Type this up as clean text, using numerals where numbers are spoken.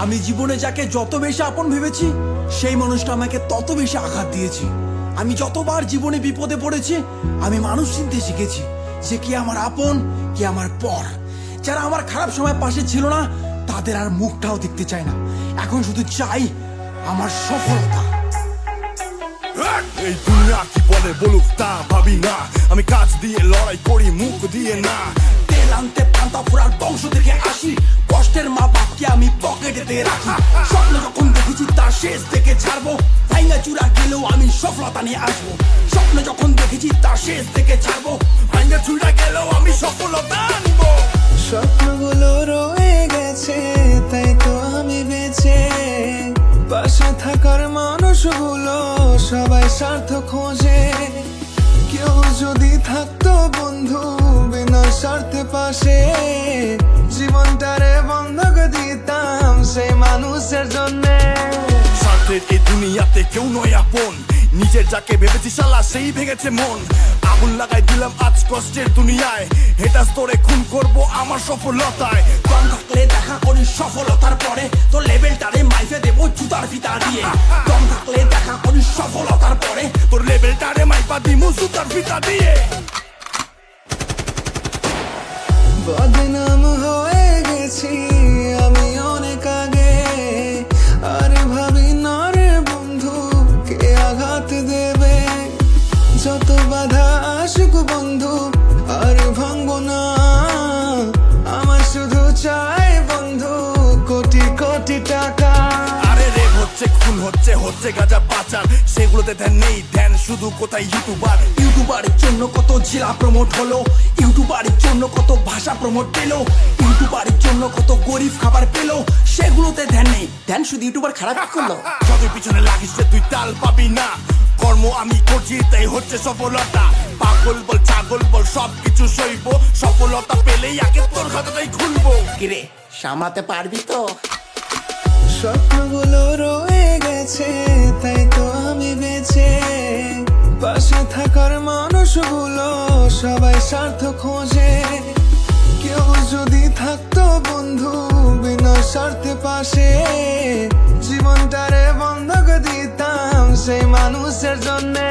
আমি জীবনে যাকে যত বেশি আপন ভেবেছি সেই মানুষটা আমাকে তত বেশি আঘাত দিয়েছে। আমি যতবার জীবনে বিপদে পড়েছি আমি মানুষ চিনতে শিখেছি যে কি আমার আপন কি আমার পর। যারা আমার খারাপ সময় পাশে ছিল না তাদের আর মুখটাও দেখতে চায় না, এখন শুধু চাই আমার সফলতা। এই দুনিয়া কি বলে বলুক তা ভাবি না, আমি কাজ দিয়ে লড়াই করি মুখ দিয়ে না। তেল আনতে পান্তা ফোড়ার বংশ থেকে আসি, কষ্টের মা বাপকে আমি পকেটেতে রাখি। স্বপ্ন যখন দেখেছি তার শেষ থেকে ছাড়বো, ভাঙা চূড়া গেলেও আমি সফলতা নিয়ে আসবো। স্বপ্ন যখন দেখেছি তার শেষ থেকে ছাড়বো, ভাঙা চূড়া গেলেও আমি সফলতা আনবো। স্বপ্নগুলো রয়ে গেছে তাই তো আমি বেঁচে, পাশে থাকার মানুষগুলো সবাই স্বার্থ খোঁজে। কেউ যদি থাকতো বন্ধু বিনা স্বার্থে পাশে, জীবনটারে বন্ধক দিতাম সেই মানুষের জন্যে। স্বার্থের এই দুনিয়াতে কেউ নয় আপন, নিজের যাকে ভেবেছি শালা সেই ভেঙেছে মন। আগুন লাগাই দিলাম আজ কষ্টের দুনিয়ায়, হেটাস তোরে খুন করবো আমার সফলতায়। দম থাকলে দেখা করি সফলতার পরে, তোর লেভেলটারে মাইফে দেবো জুতার ফিতা দিয়ে। দম থাকলে দেখা করি সফলতার পরে, তোর লেভেলটারে মাইপা দিমু জুতার ফিতা দিয়ে। বদনাম হয়ে গেছি আমি অনেক আগে, আর ভাবি না রে বন্ধু কে আঘাত দেবে। যত বাধা আসুক বন্ধু আর ভাঙবো না, আমার শুধু চাই বন্ধু কোটি কোটি টাকা। আরে রে হচ্ছে খুন হচ্ছে হচ্ছে গাজা পাচার, সেগুলোতে ধ্যান নেই, ধ্যান শুধু কোথায় ইউটিউবার। ইউটিউবারের জন্য কত জেলা প্রমোট হলো, ইউটিউবারের জন্য কত ভাষা প্রমোট পেলো, ইউটিউবারের জন্য কত গরিব খাবার পেলো, সেগুলোতে ধ্যান নেই, ধ্যান শুধু ইউটিউবার খারাপ করলো। যতই পিছনে লাগিস যে তুই তাল পাবি না, কর্ম আমি করছি তাই হচ্ছে সফলতা। পাগল বল ছাগল বল সবকিছু সইব, সফলতা পেলেই আগে তোর খাতাটাই খুলবো। কিরে সামলাতে পারবি তো? স্বপ্নগুলো রয়ে গেছে তাই তো আমি বেঁচে, পাশে থাকার মানুষগুলো সবাই স্বার্থ খোঁজে। কেউ যদি থাকতো বন্ধু বিনা স্বার্থে পাশে, জীবনটারে বন্ধক দিতাম সেই মানুষের জন্যে।